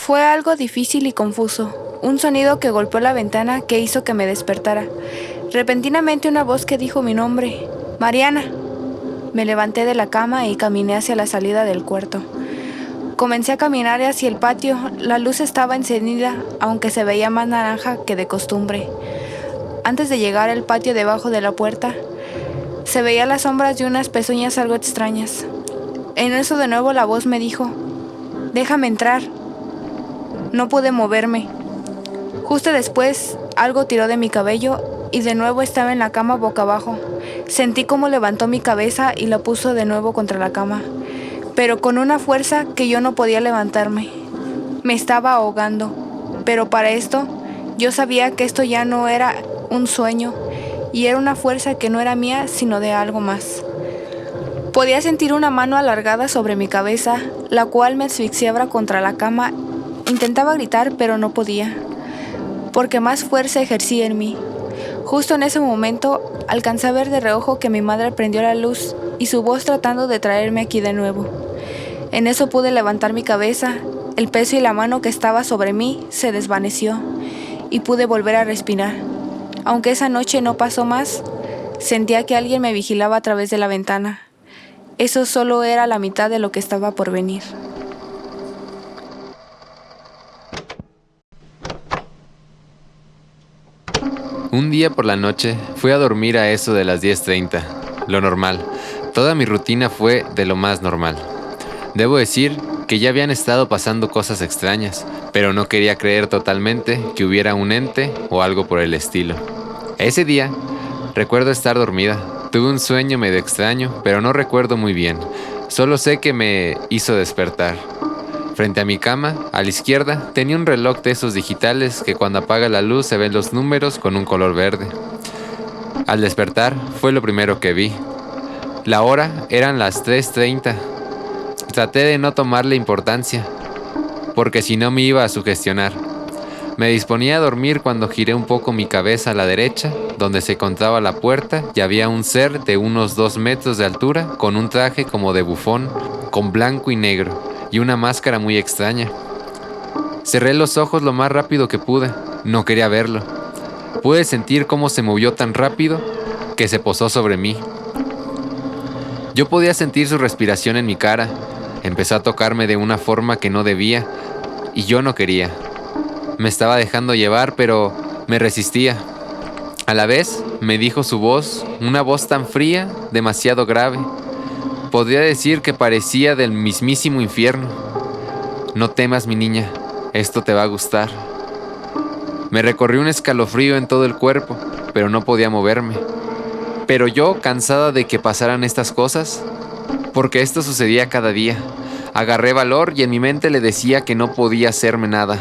Fue algo difícil y confuso. Un sonido que golpeó la ventana que hizo que me despertara. Repentinamente una voz que dijo mi nombre. Mariana. Me levanté de la cama y caminé hacia la salida del cuarto. Comencé a caminar hacia el patio. La luz estaba encendida, aunque se veía más naranja que de costumbre. Antes de llegar al patio debajo de la puerta, se veía las sombras de unas pezuñas algo extrañas. En eso de nuevo la voz me dijo, déjame entrar. No pude moverme. Justo después, algo tiró de mi cabello y de nuevo estaba en la cama boca abajo. Sentí cómo levantó mi cabeza y la puso de nuevo contra la cama, pero con una fuerza que yo no podía levantarme. Me estaba ahogando, pero para esto, yo sabía que esto ya no era un sueño y era una fuerza que no era mía, sino de algo más. Podía sentir una mano alargada sobre mi cabeza, la cual me asfixiaba contra la cama. Intentaba gritar, pero no podía, porque más fuerza ejercía en mí. Justo en ese momento, alcancé a ver de reojo que mi madre prendió la luz y su voz tratando de traerme aquí de nuevo. En eso pude levantar mi cabeza, el peso y la mano que estaba sobre mí se desvaneció y pude volver a respirar. Aunque esa noche no pasó más, sentía que alguien me vigilaba a través de la ventana. Eso solo era la mitad de lo que estaba por venir. Un día por la noche fui a dormir a eso de las 10:30, lo normal. Toda mi rutina fue de lo más normal. Debo decir que ya habían estado pasando cosas extrañas, pero no quería creer totalmente que hubiera un ente o algo por el estilo. Ese día, recuerdo estar dormida. Tuve un sueño medio extraño, pero no recuerdo muy bien. Solo sé que me hizo despertar. Frente a mi cama, a la izquierda, tenía un reloj de esos digitales que cuando apaga la luz se ven los números con un color verde. Al despertar, fue lo primero que vi. La hora eran las 3:30. Traté de no tomarle importancia, porque si no me iba a sugestionar. Me disponía a dormir cuando giré un poco mi cabeza a la derecha, donde se encontraba la puerta, y había un ser de unos 2 metros de altura, con un traje como de bufón, con blanco y negro, y una máscara muy extraña. Cerré los ojos lo más rápido que pude, no quería verlo. Pude sentir cómo se movió tan rápido que se posó sobre mí. Yo podía sentir su respiración en mi cara. Empezó a tocarme de una forma que no debía, y yo no quería. Me estaba dejando llevar, pero me resistía. A la vez, me dijo su voz, una voz tan fría, demasiado grave. Podría decir que parecía del mismísimo infierno. No temas, mi niña, esto te va a gustar. Me recorrió un escalofrío en todo el cuerpo, pero no podía moverme. Pero yo, cansada de que pasaran estas cosas, porque esto sucedía cada día, agarré valor y en mi mente le decía que no podía hacerme nada,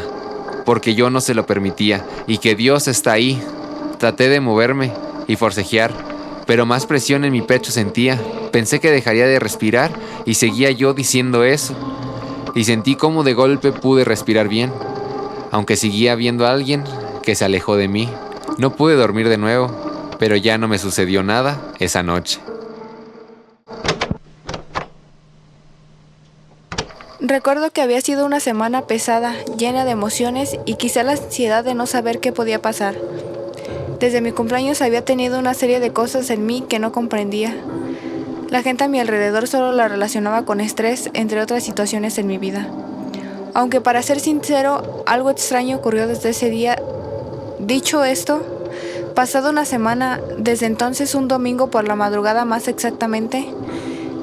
porque yo no se lo permitía y que Dios está ahí. Traté de moverme y forcejear, pero más presión en mi pecho sentía. Pensé que dejaría de respirar y seguía yo diciendo eso. Y sentí como de golpe pude respirar bien, aunque seguía viendo a alguien que se alejó de mí. No pude dormir de nuevo, pero ya no me sucedió nada esa noche. Recuerdo que había sido una semana pesada, llena de emociones y quizá la ansiedad de no saber qué podía pasar. Desde mi cumpleaños había tenido una serie de cosas en mí que no comprendía. La gente a mi alrededor solo la relacionaba con estrés, entre otras situaciones en mi vida. Aunque para ser sincero, algo extraño ocurrió desde ese día. Dicho esto, pasada una semana, desde entonces un domingo por la madrugada más exactamente,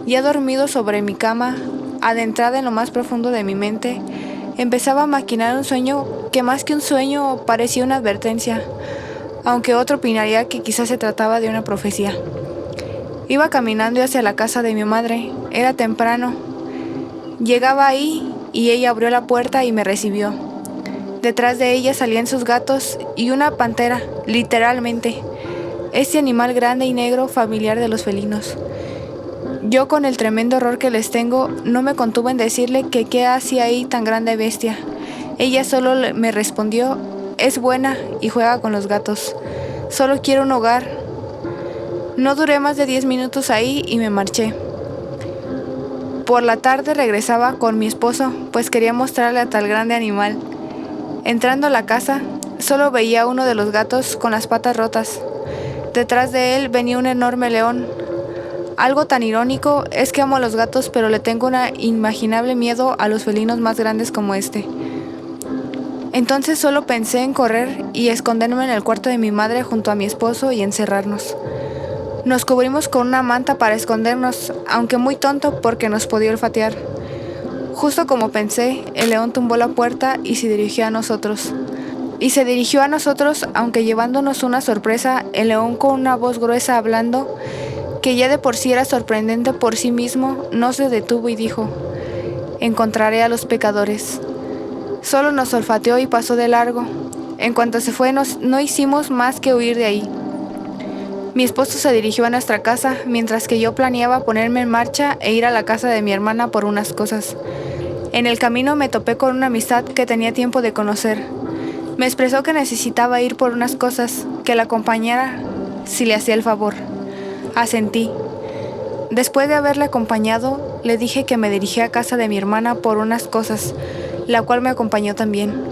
ya dormido sobre mi cama, adentrada en lo más profundo de mi mente, empezaba a maquinar un sueño que más que un sueño parecía una advertencia, aunque otro opinaría que quizás se trataba de una profecía. Iba caminando hacia la casa de mi madre, era temprano. Llegaba ahí y ella abrió la puerta y me recibió. Detrás de ella salían sus gatos y una pantera, literalmente, este animal grande y negro familiar de los felinos. Yo, con el tremendo horror que les tengo, no me contuve en decirle que qué hacía ahí tan grande bestia. Ella solo me respondió, es buena y juega con los gatos. Solo quiero un hogar. No duré más de 10 minutos ahí y me marché. Por la tarde regresaba con mi esposo, pues quería mostrarle a tal grande animal. Entrando a la casa, solo veía a uno de los gatos con las patas rotas. Detrás de él venía un enorme león. Algo tan irónico es que amo a los gatos, pero le tengo un inimaginable miedo a los felinos más grandes como este. Entonces solo pensé en correr y esconderme en el cuarto de mi madre junto a mi esposo y encerrarnos. Nos cubrimos con una manta para escondernos, aunque muy tonto porque nos podía olfatear. Justo como pensé, el león tumbó la puerta y se dirigió a nosotros. Aunque llevándonos una sorpresa, el león con una voz gruesa hablando, que ya de por sí era sorprendente por sí mismo, no se detuvo y dijo: «Encontraré a los pecadores». Solo nos olfateó y pasó de largo. En cuanto se fue, no hicimos más que huir de ahí. Mi esposo se dirigió a nuestra casa, mientras que yo planeaba ponerme en marcha e ir a la casa de mi hermana por unas cosas. En el camino me topé con una amistad que tenía tiempo de conocer. Me expresó que necesitaba ir por unas cosas, que la acompañara si le hacía el favor. Asentí. Después de haberle acompañado, le dije que me dirigía a casa de mi hermana por unas cosas, la cual me acompañó también.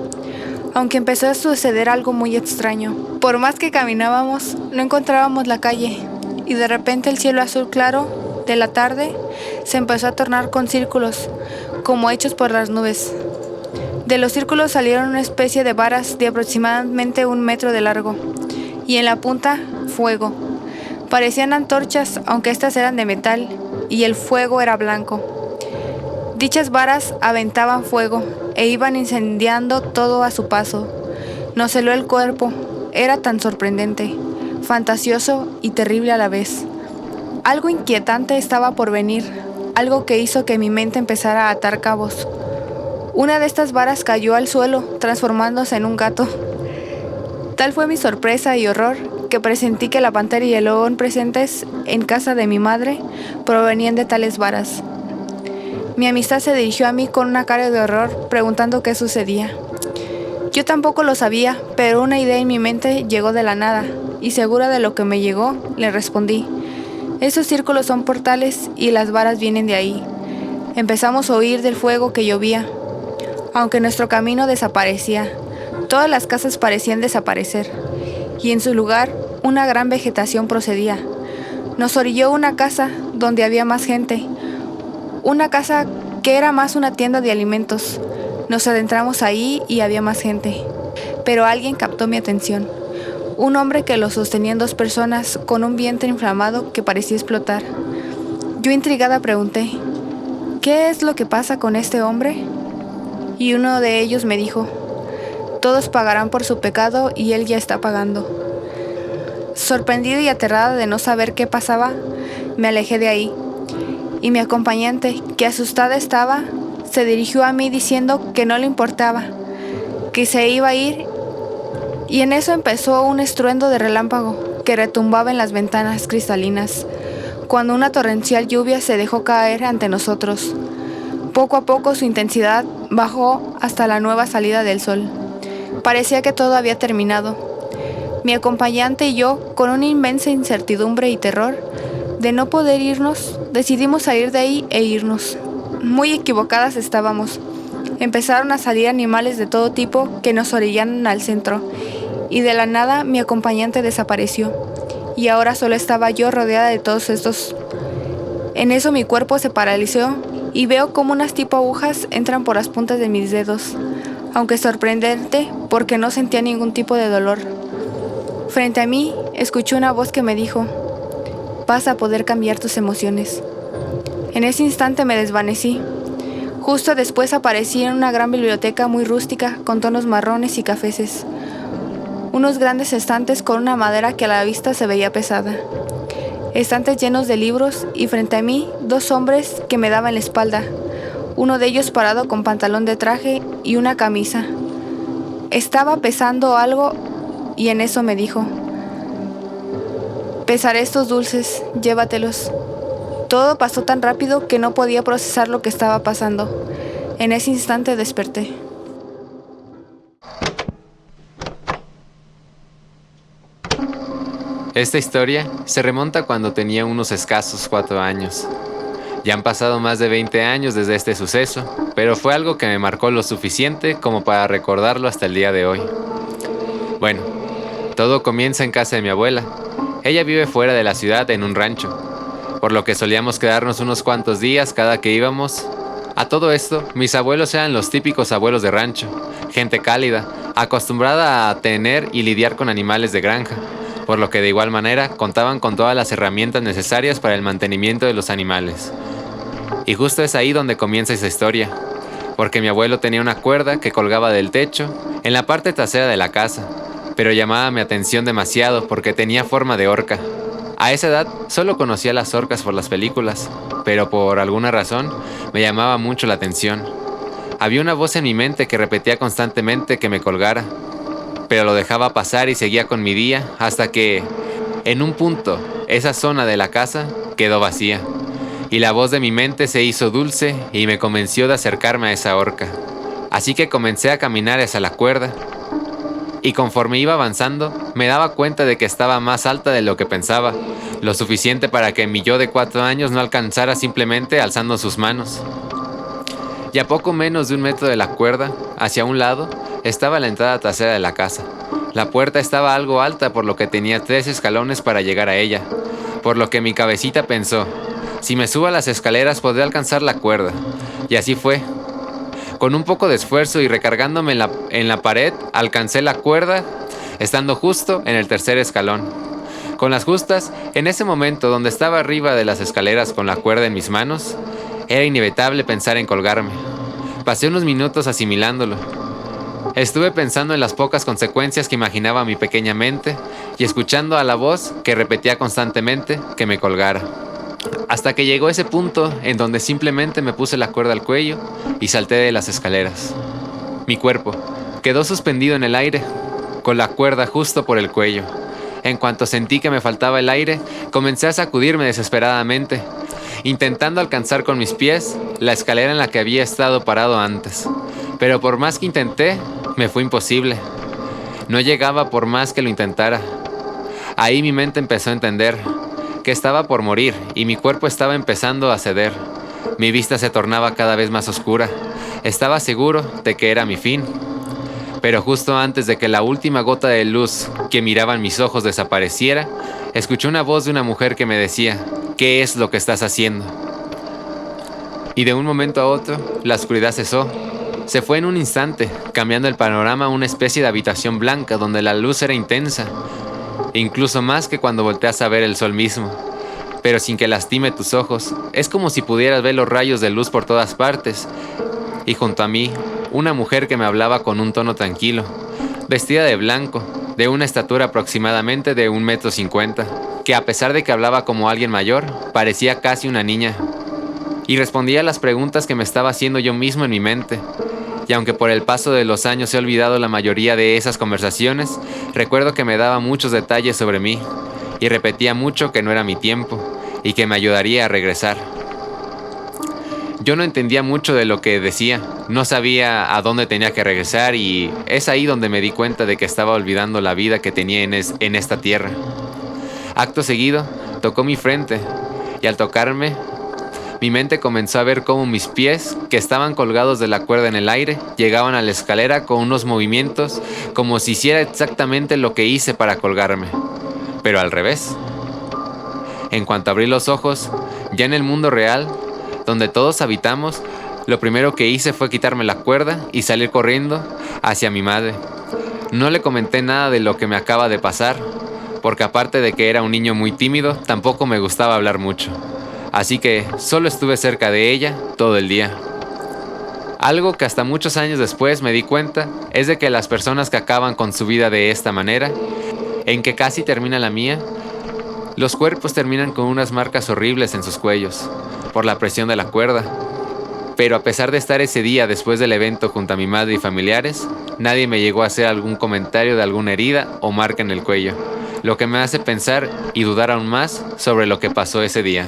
Aunque empezó a suceder algo muy extraño. Por más que caminábamos, no encontrábamos la calle, y de repente el cielo azul claro de la tarde se empezó a tornar con círculos, como hechos por las nubes. De los círculos salieron una especie de varas de aproximadamente 1 metro de largo, y en la punta, fuego. Parecían antorchas, aunque estas eran de metal, y el fuego era blanco. Dichas varas aventaban fuego e iban incendiando todo a su paso. Nos heló el cuerpo. Era tan sorprendente, fantasioso y terrible a la vez. Algo inquietante estaba por venir, algo que hizo que mi mente empezara a atar cabos. Una de estas varas cayó al suelo, transformándose en un gato. Tal fue mi sorpresa y horror que presentí que la pantera y el león presentes en casa de mi madre provenían de tales varas. Mi amistad se dirigió a mí con una cara de horror, preguntando qué sucedía. Yo tampoco lo sabía, pero una idea en mi mente llegó de la nada, y segura de lo que me llegó, le respondí: «Esos círculos son portales y las varas vienen de ahí». Empezamos a huir del fuego que llovía, aunque nuestro camino desaparecía. Todas las casas parecían desaparecer, y en su lugar una gran vegetación procedía. Nos orilló una casa donde había más gente, una casa que era más una tienda de alimentos. Nos adentramos ahí y había más gente, pero alguien captó mi atención. Un hombre que lo sostenían 2 personas con un vientre inflamado que parecía explotar. Yo intrigada pregunté: «¿Qué es lo que pasa con este hombre?». Y uno de ellos me dijo: «Todos pagarán por su pecado y él ya está pagando». Sorprendida y aterrada de no saber qué pasaba, me alejé de ahí. Y mi acompañante, que asustada estaba, se dirigió a mí diciendo que no le importaba, que se iba a ir, y en eso empezó un estruendo de relámpago que retumbaba en las ventanas cristalinas, cuando una torrencial lluvia se dejó caer ante nosotros. Poco a poco su intensidad bajó hasta la nueva salida del sol. Parecía que todo había terminado. Mi acompañante y yo, con una inmensa incertidumbre y terror de no poder irnos, decidimos salir de ahí e irnos. Muy equivocadas estábamos. Empezaron a salir animales de todo tipo que nos orillaron al centro, y de la nada mi acompañante desapareció, y ahora solo estaba yo rodeada de todos estos. En eso mi cuerpo se paralizó y veo como unas tipo agujas entran por las puntas de mis dedos, aunque sorprendente porque no sentía ningún tipo de dolor. Frente a mí escuché una voz que me dijo: «Vas a poder cambiar tus emociones». En ese instante me desvanecí. Justo después aparecí en una gran biblioteca muy rústica con tonos marrones y cafeces. Unos grandes estantes con una madera que a la vista se veía pesada. Estantes llenos de libros y frente a mí 2 hombres que me daban la espalda. Uno de ellos parado con pantalón de traje y una camisa. Estaba pesando algo y en eso me dijo: «Pesaré estos dulces, llévatelos». Todo pasó tan rápido que no podía procesar lo que estaba pasando. En ese instante desperté. Esta historia se remonta cuando tenía unos escasos 4 años. Ya han pasado más de 20 años desde este suceso, pero fue algo que me marcó lo suficiente como para recordarlo hasta el día de hoy. Bueno, todo comienza en casa de mi abuela. Ella vive fuera de la ciudad en un rancho, por lo que solíamos quedarnos unos cuantos días cada que íbamos. A todo esto, mis abuelos eran los típicos abuelos de rancho, gente cálida, acostumbrada a tener y lidiar con animales de granja, por lo que de igual manera contaban con todas las herramientas necesarias para el mantenimiento de los animales. Y justo es ahí donde comienza esa historia, porque mi abuelo tenía una cuerda que colgaba del techo en la parte trasera de la casa, pero llamaba mi atención demasiado porque tenía forma de orca. A esa edad solo conocía las orcas por las películas, pero por alguna razón me llamaba mucho la atención. Había una voz en mi mente que repetía constantemente que me colgara, pero lo dejaba pasar y seguía con mi día hasta que, en un punto, esa zona de la casa quedó vacía, y la voz de mi mente se hizo dulce y me convenció de acercarme a esa orca. Así que comencé a caminar hacia la cuerda, y conforme iba avanzando, me daba cuenta de que estaba más alta de lo que pensaba, lo suficiente para que mi yo de 4 años no alcanzara simplemente alzando sus manos. Y a poco menos de 1 metro de la cuerda, hacia un lado, estaba la entrada trasera de la casa. La puerta estaba algo alta, por lo que tenía 3 escalones para llegar a ella, por lo que mi cabecita pensó, si me subo a las escaleras podré alcanzar la cuerda. Y así fue. Con un poco de esfuerzo y recargándome en la pared, alcancé la cuerda, estando justo en el 3er escalón. Con las justas, en ese momento donde estaba arriba de las escaleras con la cuerda en mis manos, era inevitable pensar en colgarme. Pasé unos minutos asimilándolo. Estuve pensando en las pocas consecuencias que imaginaba mi pequeña mente y escuchando a la voz que repetía constantemente que me colgara. Hasta que llegó ese punto en donde simplemente me puse la cuerda al cuello y salté de las escaleras. Mi cuerpo quedó suspendido en el aire, con la cuerda justo por el cuello. En cuanto sentí que me faltaba el aire, comencé a sacudirme desesperadamente, intentando alcanzar con mis pies la escalera en la que había estado parado antes. Pero por más que intenté, me fue imposible. No llegaba por más que lo intentara. Ahí mi mente empezó a entender que estaba por morir y mi cuerpo estaba empezando a ceder. Mi vista se tornaba cada vez más oscura. Estaba seguro de que era mi fin. Pero justo antes de que la última gota de luz que miraba en mis ojos desapareciera, escuché una voz de una mujer que me decía, ¿qué es lo que estás haciendo? Y de un momento a otro, la oscuridad cesó. Se fue en un instante, cambiando el panorama a una especie de habitación blanca donde la luz era intensa, incluso más que cuando volteas a ver el sol mismo, pero sin que lastime tus ojos. Es como si pudieras ver los rayos de luz por todas partes, y junto a mí, una mujer que me hablaba con un tono tranquilo, vestida de blanco, de una estatura aproximadamente de 1,50 m, que a pesar de que hablaba como alguien mayor, parecía casi una niña, y respondía a las preguntas que me estaba haciendo yo mismo en mi mente. Y aunque por el paso de los años he olvidado la mayoría de esas conversaciones, recuerdo que me daba muchos detalles sobre mí, y repetía mucho que no era mi tiempo, y que me ayudaría a regresar. Yo no entendía mucho de lo que decía, no sabía a dónde tenía que regresar, y es ahí donde me di cuenta de que estaba olvidando la vida que tenía en esta tierra. Acto seguido, tocó mi frente, y al tocarme, mi mente comenzó a ver cómo mis pies, que estaban colgados de la cuerda en el aire, llegaban a la escalera con unos movimientos como si hiciera exactamente lo que hice para colgarme, pero al revés. En cuanto abrí los ojos, ya en el mundo real, donde todos habitamos, lo primero que hice fue quitarme la cuerda y salir corriendo hacia mi madre. No le comenté nada de lo que me acaba de pasar, porque aparte de que era un niño muy tímido, tampoco me gustaba hablar mucho. Así que solo estuve cerca de ella todo el día. Algo que hasta muchos años después me di cuenta es de que las personas que acaban con su vida de esta manera, en que casi termina la mía, los cuerpos terminan con unas marcas horribles en sus cuellos, por la presión de la cuerda. Pero a pesar de estar ese día después del evento junto a mi madre y familiares, nadie me llegó a hacer algún comentario de alguna herida o marca en el cuello, lo que me hace pensar y dudar aún más sobre lo que pasó ese día.